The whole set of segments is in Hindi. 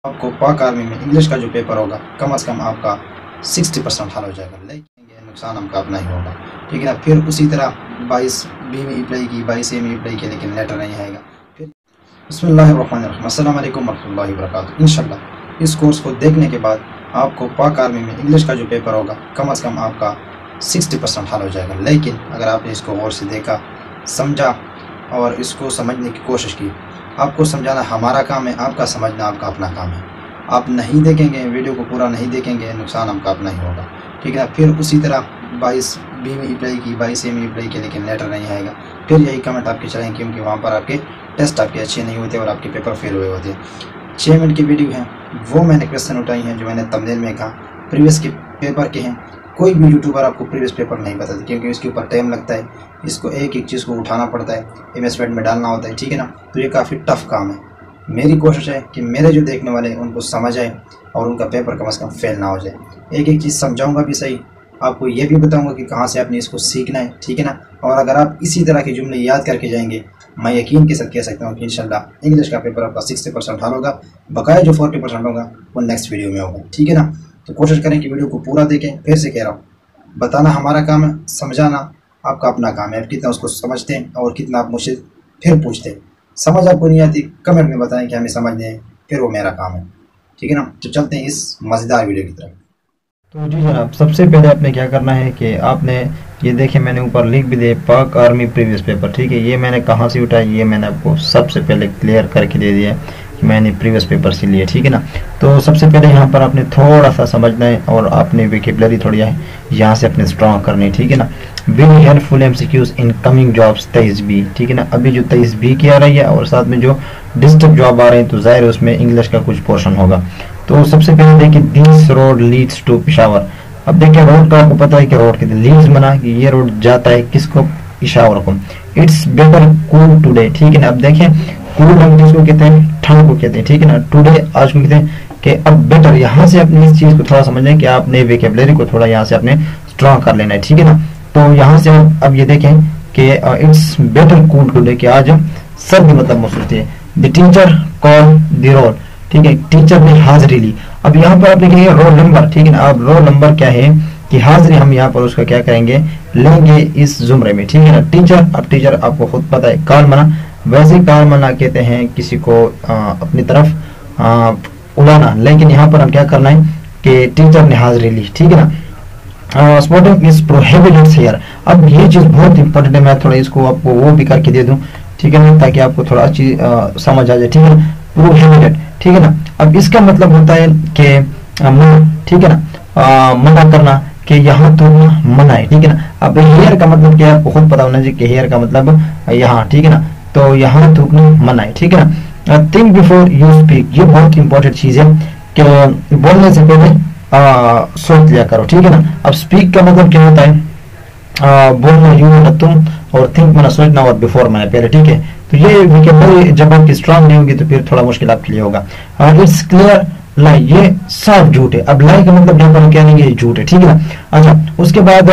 आपको पाक आर्मी में इंग्लिश का जो पेपर होगा कम से कम आपका 60% हल हो जाएगा, लेकिन ये नुकसान हमका अपना ही होगा। ठीक है ना। फिर उसी तरह 22 बी में अप्लाई की, 22 में अप्लाई किया, लेकिन लेटर नहीं आएगा। फिर बिस्मिल्लाहिर्रहमानिर्रहीम, अस्सलाम वालेकुम वरहमतुल्लाहि वबरकातुहू। इंशाल्लाह इस कोर्स को देखने के बाद आपको पाक आर्मी में इंग्लिश का जो पेपर होगा कम से कम आपका 60% हल हो जाएगा। लेकिन अगर आपने इसको गौर से देखा, समझा और इसको समझने की कोशिश की, आपको समझाना हमारा काम है, आपका समझना आपका अपना काम है। आप नहीं देखेंगे, वीडियो को पूरा नहीं देखेंगे, नुकसान हमका अपना ही होगा। ठीक है। फिर उसी तरह 22 बी में अप्लाई की, 22 ए में अप्लाई किया, लेकिन लेटर नहीं आएगा। फिर यही कमेंट आपके चलेंगे क्योंकि वहाँ पर आपके टेस्ट आपके अच्छे नहीं होते और आपके पेपर फेल हुए होते। 6 मिनट की वीडियो है, वो मैंने क्वेश्चन उठाई हैं जो मैंने थंबनेल में कहा, प्रीवियस के पेपर के हैं। कोई भी यूट्यूबर आपको प्रीवियस पेपर नहीं बताता क्योंकि इसके ऊपर टाइम लगता है, इसको एक एक चीज़ को उठाना पड़ता है, इन्वेस्टमेंट में डालना होता है। ठीक है ना। तो ये काफ़ी टफ काम है। मेरी कोशिश है कि मेरे जो देखने वाले हैं उनको समझ आए और उनका पेपर कम से कम फेल ना हो जाए। एक एक चीज़ समझाऊंगा भी सही, आपको ये भी बताऊंगा कि कहाँ से आपने इसको सीखना है। ठीक है ना। और अगर आप इसी तरह के जुमले याद करके जाएंगे, मैं यकीन के साथ कह सकता हूँ कि इंशाल्लाह इंग्लिश का पेपर आपका 60% हल होगा। बकाया जो 40% होगा वो नेक्स्ट वीडियो में होगा। ठीक है ना। तो कोशिश करें कि वीडियो को पूरा देखें। फिर से कह रहा हूँ, बताना हमारा काम है, समझाना आपका अपना काम है। आप कितना उसको समझते हैं और कितना आप मुझसे फिर पूछते हैं। समझ आपको नहीं आती, कमेंट में बताएं कि हमें समझने हैं, फिर वो मेरा काम है। ठीक है ना। तो चलते हैं इस मज़ेदार वीडियो की तरफ। तो जी जनाब, सबसे पहले आपने क्या करना है कि आपने ये देखें, मैंने ऊपर लिख भी दिया पाक आर्मी प्रीवियस पेपर। ठीक है। ये मैंने कहाँ से उठाया, ये मैंने आपको सबसे पहले क्लियर करके दे दिया कि मैंने प्रीवियस पेपर से लिए। ठीक है ना। तो सबसे पहले यहाँ पर आपने थोड़ा सा समझना है और आपने वोकैबुलरी थोड़ी है यहाँ से अपने स्ट्रॉन्ग करनी है। ठीक है ना। Very helpful MCQs in coming jobs 23B। ठीक है ना। अभी जो 23B की आ रही है और साथ में जो डिस्ट्रिक्ट जॉब आ रहे हैं, तो जाहिर है उसमें इंग्लिश का कुछ पोर्शन होगा। तो सबसे पहले देखिए, this road leads to Peshawar. अब देखिए रोड का आपको पता है कि रोड के लीड्स बना कि ये रोड जाता है किसको, पेशावर को। It's better cool today. ठीक है ना। अब देखें कूल हम किसको कहते हैं, ठंड को कहते हैं। ठीक है ना। टुडे आज को कहते हैं कि अब बेटर, यहाँ से अपनी इस चीज को थोड़ा समझना है कि आपने वोकैबुलरी को थोड़ा यहाँ से अपने स्ट्रॉन्ग कर लेना है। ठीक है ना। तो यहाँ से अब ये देखें कि इट्स बेटर कूल टुडे, कि आज सर्दी मतलब मौसम है। The teacher call the roll. ठीक है। टीचर ने हाजिरी ली। अब यहाँ पर आपने कहेंगे रोल नंबर। ठीक है ना। अब रोल नंबर क्या है कि हाजिरी हम यहाँ पर उसका क्या करेंगे, लेंगे इस जुमरे में। ठीक है ना। टीचर, अब टीचर आपको खुद पता है कॉल मना, वैसे कॉल मना कहते हैं किसी को अपनी तरफ उड़ाना, लेकिन यहाँ पर हम क्या करना है कि टीचर ने हाजिरी ली। ठीक है ना। Sporting is prohibited here. अब ये चीज बहुत इंपॉर्टेंट है, मैं थोड़ा इसको आपको वो भी करके दे दूं। ठीक है ना, ताकि आपको थोड़ा अच्छी समझ आ जाए। ठीक है ना। प्रोहिबिटेड। ठीक है ना। अब इसका मतलब होता है कि मना। ठीक है ना। मना करना, कि यहाँ तो मना है। ठीक है ना। अब हेयर का मतलब क्या है आपको खुद पता होना चाहिए कि हेयर का मतलब यहाँ। ठीक है ना। तो यहाँ थूकना मना है। ठीक है ना। थिंक बिफोर यू स्पीक, ये बहुत इंपॉर्टेंट चीज है कि बोलने से पहले सोच लिया करो। ठीक है ना। अब स्पीक का मतलब क्या होता है, बोलना यू मतलब तुम, और थिंक माना सोचना, और बिफोर माना पहले। ठीक है। तो ये वोकैबुलरी जब आपकी स्ट्रांग नहीं होगी तो फिर थोड़ा मुश्किल आपके लिए होगा। इट्स क्लियर लाई, ये साफ झूठ है। अब लाई का मतलब यहाँ पर क्या नहीं, ये झूठ है। ठीक है ना। अच्छा, उसके बाद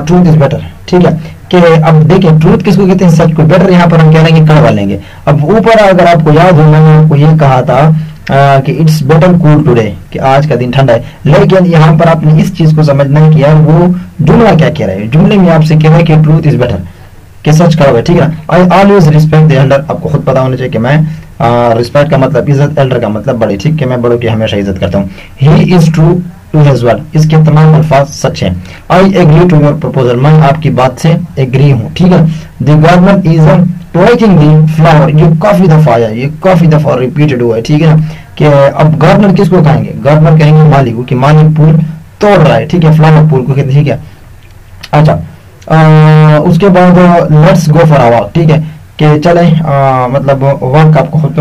ट्रूथ इज बेटर। ठीक है कि अब देखिए ट्रूथ किसको कहते हैं, सच को। बेटर यहाँ पर हम कह लेंगे, कड़वा लेंगे। अब ऊपर अगर आपको याद हो, मैंने आपको ये कहा था कि इट्स बेटर कूल टुडे, कि आज का दिन ठंडा है। लेकिन यहाँ पर आपने इस चीज को समझना है कि यार वो जुमला क्या कह रहा है। जुमले में आपसे कह रहा है कि ट्रूथ इज बेटर, कि सच कड़वा है। ठीक है ना। I always respect the Elder. आपको खुद पता होना चाहिए कि मैं रिस्पेक्ट का मतलब इज्जत, एल्डर का मतलब बड़े। ठीक है, मैं बड़ों की हमेशा इज्जत करता हूँ। He is true to his word, इसके तमाम अल्फाज सच हैं। I agree to your proposal, मैं आपकी बात से एग्री हूँ। ठीक है। The government is toying the flower, ये काफी दफा आया, ये काफी दफा रिपीटेड हुआ है। ठीक है ना। कि अब गवर्नर किसको कहेंगे, गवर्नर कहेंगे मालिक को, कि मालिक पुल तोड़ रहा है। ठीक है। फ्लावर पुल को कहते हैं। ठीक है। अच्छा, उसके बाद let's go for a walk. ठीक है कि चले मतलब वॉक आपको खुद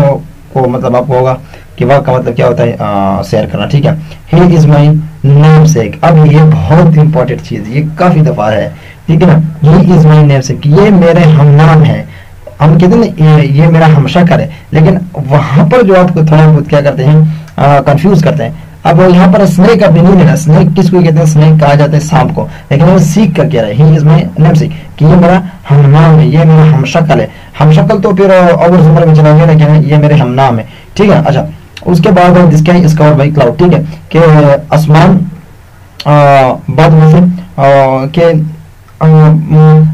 को मतलब आपको होगा कि वॉक का मतलब क्या होता है, सैर करना। ठीक है। ही इज माई नेम सेक। अब ये बहुत इंपॉर्टेंट चीज, ये काफी दफा है। ठीक है ना। ही इज माई नेम सेक, ये मेरे हम नाम है। हम कहते हैं ये मेरा हमशक्ल है, लेकिन वहां पर जो आपको थोड़ा बहुत क्या करते हैं, कंफ्यूज करते हैं। अब यहाँ पर स्नेक आपने नहीं लेना, स्नेक किसको कहते हैं, स्नेक कहा जाता है सांप को, लेकिन वो सीख कर कह रहा है ही इज माई नेम सेक, कि ये मेरा हम नाम है, ये मेरा हमशक्ल है। हमशक्ल तो फिर और जुमरे में चला गया, लेकिन ये मेरे हम नाम है। ठीक है। अच्छा, उसके बाद है sky is covered by cloud, ठीक है, कि आसमान बादलों से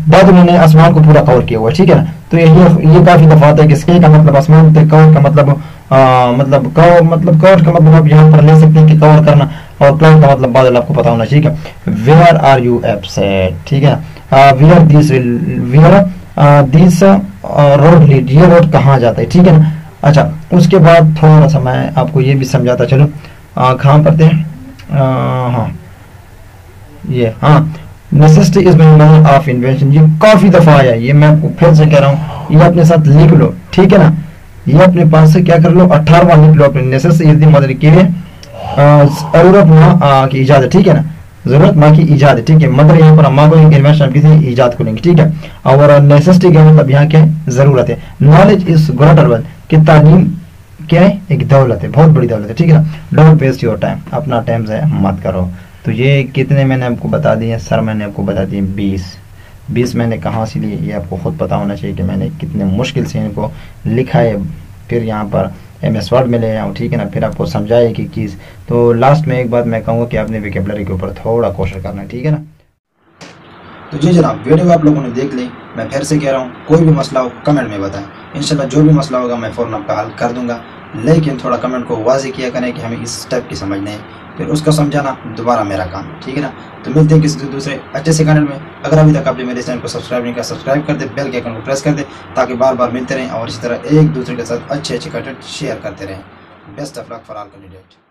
बादलों ने आसमान को पूरा कवर किया हुआ है, ठीक है ना। तो ये काफी दफात है कि स्काई का मतलब आसमान, कवर का मतलब कवर का मतलब आप यहाँ पर ले सकते हैं कि कवर करना, और क्लाउड का मतलब बादल, आपको पता होना, ठीक है। वेयर आर यू एब्सेंट, ठीक है, वेयर दिस रोड लीड, ये रोड कहाँ जाता है, ठीक है ना। अच्छा, उसके बाद थोड़ा सा मैं आपको ये भी समझाता चलो, कहाँ पढ़ते हैं, हाँ ये, हाँ, necessity is mother of invention, ये काफी दफा आया, ये मैं आपको फिर से कह रहा हूँ, ये अपने साथ लिख लो, ठीक है ना। ये अपने पास से क्या कर लो, 18वां लिख लो अपने, नेसेसिटी इज द मदर की जरूरत माँ की इजाद है, ठीक है ना, जरूरत माँ की इजाद है, ठीक है। मदर यहाँ पर माँ को इन्वेंशन किसी इजाद को लेंगे, ठीक है। और नेसेसिटी का मतलब यहाँ क्या है, जरूरत है। नॉलेज इज ग्रेटर वेल्थ, कि तालीम क्या है, एक दौलत है, बहुत बड़ी दौलत है, ठीक है ना। डोंट वेस्ट योर टाइम, अपना टाइम से मत करो। तो ये कितने मैंने आपको बता दिए सर, मैंने आपको बता दिए 20 मैंने कहाँ से लिए, ये आपको खुद पता होना चाहिए कि मैंने कितने मुश्किल से इनको लिखा है, फिर यहाँ पर MS वर्ड में ले आऊँ, ठीक है ना, फिर आपको समझाए कि चीज़। तो लास्ट में एक बात मैं कहूँगा कि आपने वोकैबुलरी के ऊपर थोड़ा कोशिश करना है, ठीक है ना। तो जी जनाब, वीडियो आप लोगों ने देख ली। मैं फिर से कह रहा हूँ, कोई भी मसला हो कमेंट में बताएं, इंशाल्लाह जो भी मसला होगा मैं फ़ौरन आपका हल कर दूंगा। लेकिन थोड़ा कमेंट को वाज़ेह किया करें कि हमें इस स्टेप की समझना है, फिर उसका समझाना दोबारा मेरा काम है, ठीक है ना। तो मिलते हैं किसी दूसरे अच्छे से कंटेंट में। अगर अभी तक आपने मेरे चैनल को सब्सक्राइब नहीं किया, सब्सक्राइब कर दे, बेल के आइकन को प्रेस कर दे, ताकि बार बार मिलते रहें और इसी तरह एक दूसरे के साथ अच्छे अच्छे कंटेंट शेयर करते रहें। Best of luck for all candidate.